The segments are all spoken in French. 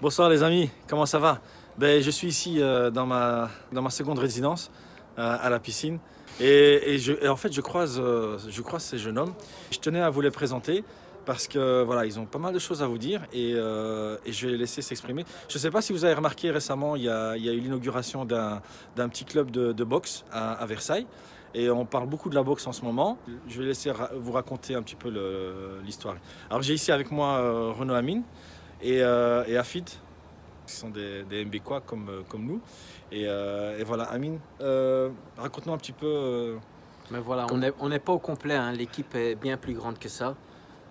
Bonsoir les amis, comment ça va? Je suis ici dans ma seconde résidence à la piscine et en fait je croise ces jeunes hommes. Je tenais à vous les présenter parce que voilà, ils ont pas mal de choses à vous dire et je vais les laisser s'exprimer. Je ne sais pas si vous avez remarqué récemment, il y a eu l'inauguration d'un petit club de boxe à Versailles. Et on parle beaucoup de la boxe en ce moment. Je vais laisser vous raconter un petit peu l'histoire. Alors j'ai ici avec moi Renaud Amine et Afid, qui sont des MBquois comme nous. Et voilà, Amine, raconte-nous un petit peu. Mais voilà, on n'est pas au complet, hein. L'équipe est bien plus grande que ça.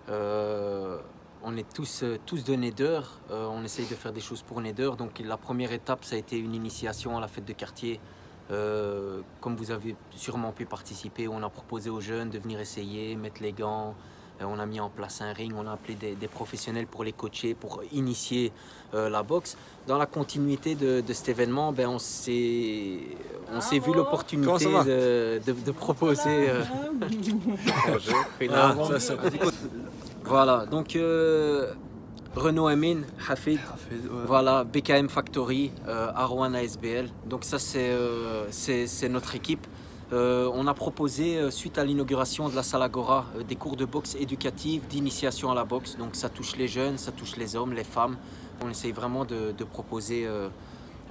On est tous de Neder, on essaye de faire des choses pour Neder. Donc la première étape, ça a été une initiation à la fête de quartier. Comme vous avez sûrement pu participer, on a proposé aux jeunes de venir essayer, mettre les gants. On a mis en place un ring, on a appelé des professionnels pour les coacher, pour initier la boxe. Dans la continuité de cet événement, on s'est vu l'opportunité de proposer... Voilà, donc Renaud Amine, Hafid, ouais. Voilà, BKM Factory, Arwan ASBL. Donc ça c'est notre équipe. On a proposé, suite à l'inauguration de la salle Agora, des cours de boxe éducative, d'initiation à la boxe. Donc ça touche les jeunes, ça touche les hommes, les femmes. On essaye vraiment de proposer,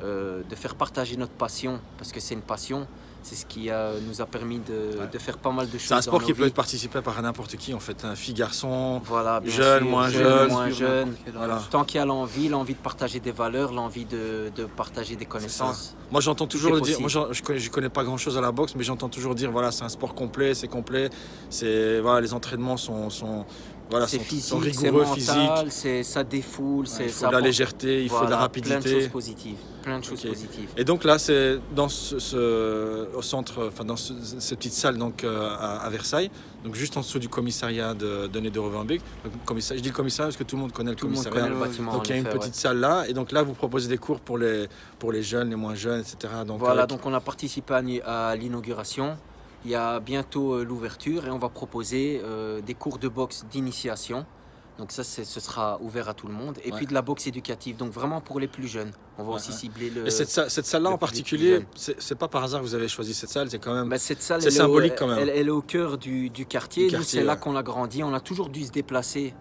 de faire partager notre passion, parce que c'est une passion. C'est ce qui nous a permis de faire pas mal de choses. C'est un sport qui peut être participé par n'importe qui en fait, un fille, garçon, voilà, jeune, moins jeune. Voilà. Tant qu'il y a l'envie de partager des valeurs, l'envie de partager des connaissances. Moi j'entends toujours le dire, moi je connais pas grand chose à la boxe, mais j'entends toujours dire voilà, c'est un sport complet, c'est complet, voilà, les entraînements sont voilà, sont rigoureux, physiques. Ça défoule, il faut de la légèreté, il faut de la rapidité. Plein de choses positives. Plein de choses positives. Et donc là, c'est dans au centre, enfin dans cette petite salle donc à Versailles, donc juste en dessous du commissariat de Neder-Overbeek. Je dis le commissariat parce que tout le monde connaît le commissariat. Le bâtiment, donc il y a une petite salle là, et donc là vous proposez des cours pour les jeunes, les moins jeunes, etc. Donc voilà, donc on a participé à l'inauguration. Il y a bientôt l'ouverture et on va proposer des cours de boxe d'initiation. Donc ça, ce sera ouvert à tout le monde. Et puis de la boxe éducative, donc vraiment pour les plus jeunes. On va aussi cibler le... Et cette salle-là en particulier, c'est pas par hasard que vous avez choisi cette salle, c'est quand même... cette salle, c'est symbolique quand même. Elle est au cœur du quartier. C'est là qu'on a grandi. On a toujours dû se déplacer,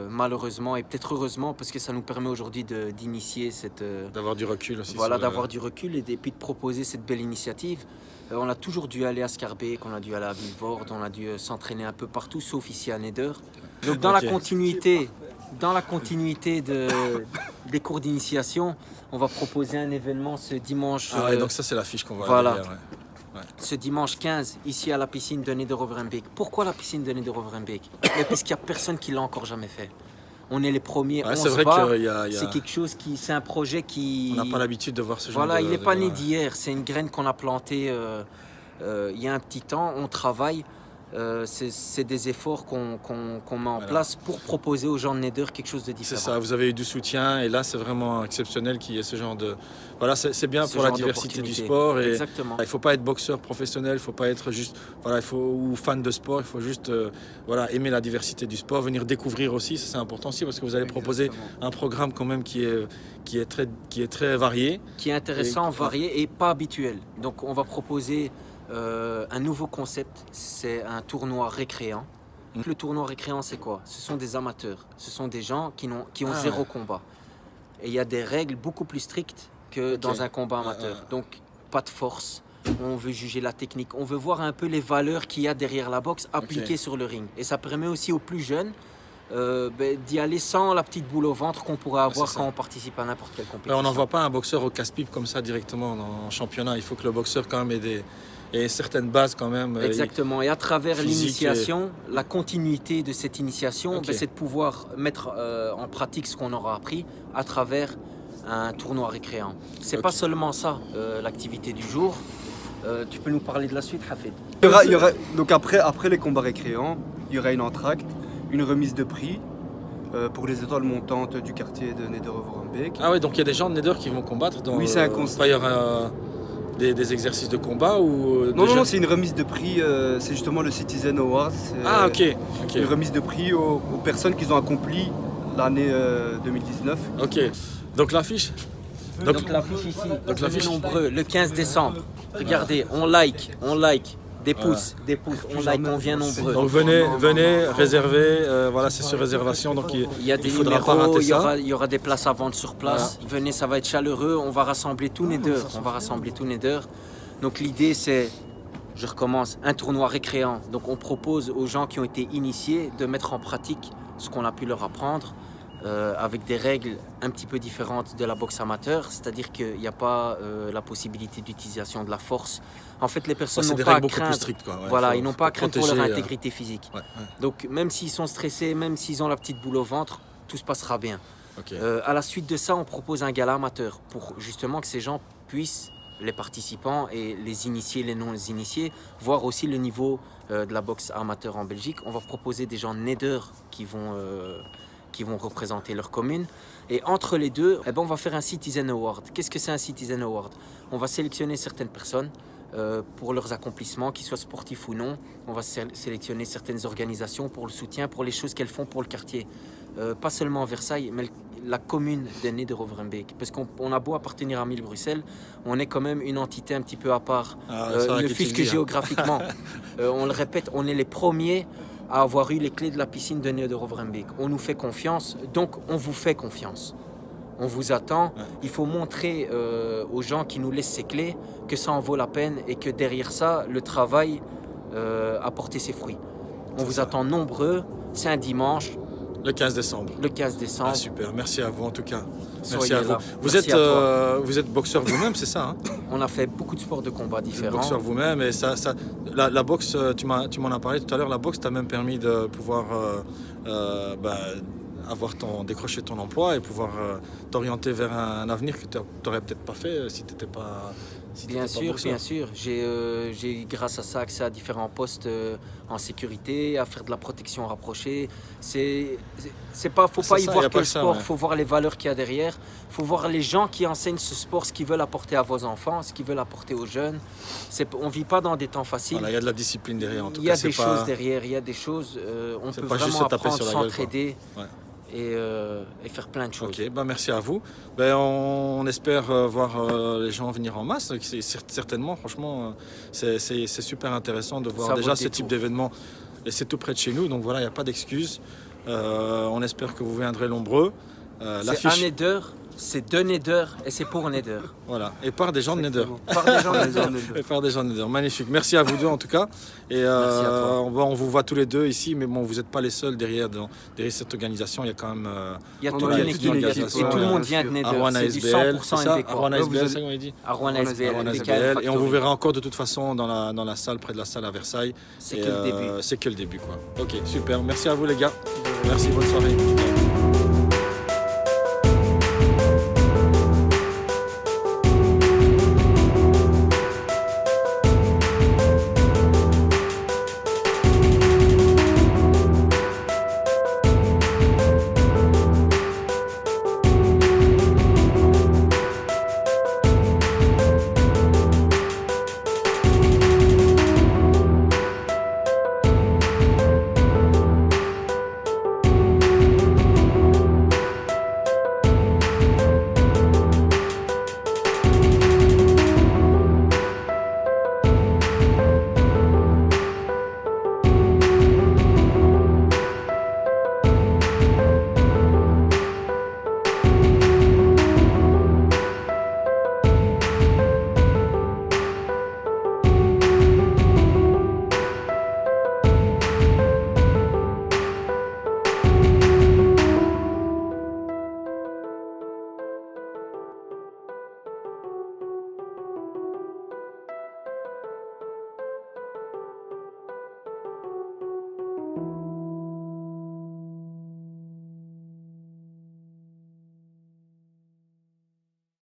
malheureusement, et peut-être heureusement, parce que ça nous permet aujourd'hui d'initier cette... D'avoir du recul aussi. Voilà, d'avoir du recul et puis de proposer cette belle initiative. On a toujours dû aller à Scarbeck, on a dû aller à Vilvoorde, on a dû s'entraîner un peu partout, sauf ici à Neder. Donc dans la continuité des cours d'initiation, on va proposer un événement ce dimanche. Ah ouais, donc ça c'est l'affiche qu'on voit. Voilà. Ce dimanche 15, ici à la piscine de Neder-Overbeek. Pourquoi la piscine de Neder-Overbeek? Parce qu'il n'y a personne qui l'a encore jamais fait. On est les premiers, on se bat. C'est quelque chose c'est un projet qui... On n'a pas l'habitude de voir ce genre de... Voilà, il n'est pas né d'hier. C'est une graine qu'on a plantée il y a un petit temps. On travaille. C'est des efforts qu'on met en place pour proposer aux gens de Neder quelque chose de différent. C'est ça, vous avez eu du soutien et là c'est vraiment exceptionnel qu'il y ait ce genre de... Voilà, c'est bien pour la diversité du sport. Et exactement. Il ne faut pas être boxeur professionnel, il ne faut pas être juste... Voilà, ou fan de sport, il faut juste voilà, aimer la diversité du sport, venir découvrir aussi, c'est important aussi parce que vous allez proposer un programme quand même qui est très varié. Qui est intéressant, varié et pas habituel. Donc on va proposer... un nouveau concept, c'est un tournoi récréant. Le tournoi récréant, c'est quoi? Ce sont des amateurs, ce sont des gens qui ont zéro combat. Et il y a des règles beaucoup plus strictes que dans un combat amateur. Donc, pas de force, on veut juger la technique, on veut voir un peu les valeurs qu'il y a derrière la boxe appliquées sur le ring. Et ça permet aussi aux plus jeunes d'y aller sans la petite boule au ventre qu'on pourrait avoir quand on participe à n'importe quelle compétition. On n'envoie pas un boxeur au casse-pipe comme ça directement en championnat. Il faut que le boxeur quand même ait certaines bases quand même. Exactement. Et à travers l'initiation, la continuité de cette initiation, c'est de pouvoir mettre en pratique ce qu'on aura appris à travers un tournoi récréant. C'est pas seulement ça, l'activité du jour. Tu peux nous parler de la suite, Hafid? Donc après les combats récréants, il y aura une entracte, une remise de prix pour les étoiles montantes du quartier de Neder-Overbeek. Ah ouais, donc il y a des gens de Neder qui vont combattre dans... Oui, c'est un concept. Il y aura des exercices de combat ou... Non, c'est une remise de prix, c'est justement le Citizen Awards. Ah ok. Une remise de prix aux personnes qui ont accompli l'année 2019. Ok. Donc l'affiche. Donc l'affiche ici, donc venez l'affiche. nombreux, le 15 décembre. Regardez, on like, des pouces, on like, on vient nombreux. Donc venez réserver, voilà, c'est sur réservation, donc Il y a des faudra pas numéros, rater ça. il y aura des places à vendre sur place. Venez, ça va être chaleureux, on va rassembler tous les deux. Donc l'idée c'est, je recommence, un tournoi récréant. Donc on propose aux gens qui ont été initiés de mettre en pratique ce qu'on a pu leur apprendre. Avec des règles un petit peu différentes de la boxe amateur, c'est-à-dire qu'il n'y a pas la possibilité d'utilisation de la force. En fait, les personnes n'ont pas à craindre. Strictes, quoi. Ouais, voilà, ils n'ont pas à craindre pour leur protéger, intégrité physique. Ouais. Donc, même s'ils sont stressés, même s'ils ont la petite boule au ventre, tout se passera bien. Okay. À la suite de ça, on propose un gala amateur pour justement que ces gens puissent, les participants et les initiés, les non-initiés, voir aussi le niveau de la boxe amateur en Belgique. On va proposer des gens neiders qui vont représenter leur commune. Et entre les deux, eh ben, on va faire un Citizen Award. Qu'est-ce que c'est un Citizen Award? On va sélectionner certaines personnes pour leurs accomplissements, qu'ils soient sportifs ou non. On va sélectionner certaines organisations pour le soutien, pour les choses qu'elles font pour le quartier. Pas seulement Versailles, mais la commune de Neder-Overembeek. Parce qu'on a beau appartenir à Mille-Bruxelles, on est quand même une entité un petit peu à part, ne fût-ce que géographiquement. On le répète, on est les premiers à avoir eu les clés de la piscine de Neder-Overembeek. On nous fait confiance, donc on vous fait confiance. On vous attend. Ouais. Il faut montrer aux gens qui nous laissent ces clés que ça en vaut la peine et que derrière ça, le travail a porté ses fruits. On vous attend nombreux. C'est un dimanche. Le 15 décembre. Le 15 décembre. Ah, super, merci à vous en tout cas. Merci à vous. Vous êtes boxeur vous-même, c'est ça, hein? On a fait beaucoup de sports de combat différents. Boxeur vous-même, et la boxe, tu m'en as parlé tout à l'heure, la boxe t'a même permis de pouvoir décrocher ton emploi et pouvoir t'orienter vers un avenir que tu n'aurais peut-être pas fait si tu n'étais pas. Bien sûr. J'ai grâce à ça accès à différents postes en sécurité, à faire de la protection rapprochée. Faut pas y voir que le sport, faut voir les valeurs qu'il y a derrière. Faut voir les gens qui enseignent ce sport, ce qu'ils veulent apporter à vos enfants, ce qu'ils veulent apporter aux jeunes. On vit pas dans des temps faciles. Voilà, il y a de la discipline derrière en tout cas. Il y a des choses derrière, il y a des choses. On peut vraiment apprendre, s'entraider. Et faire plein de choses. Ok, merci à vous. On espère voir les gens venir en masse. Certainement, franchement, c'est super intéressant de voir déjà ce type d'événement. Et c'est tout près de chez nous, donc voilà, il n'y a pas d'excuses. On espère que vous viendrez nombreux. C'est un Neder, c'est de Neder et c'est pour Neder. Voilà, et par des gens de Neder. Par des gens de Neder. Et par des gens de Neder. Magnifique. Merci à vous deux en tout cas. Et on vous voit tous les deux ici, mais bon, vous n'êtes pas les seuls derrière cette organisation. Il y a quand même. Il y a toute une équipe. Et tout le monde vient de Neder. C'est du 100% NB. Arwan ASBL, c'est comment il dit? Arwan ASBL. Et on vous verra encore de toute façon dans la salle, près de la salle à Versailles. C'est que le début. C'est que le début, quoi. Ok, super. Merci à vous les gars. Merci, bonne soirée.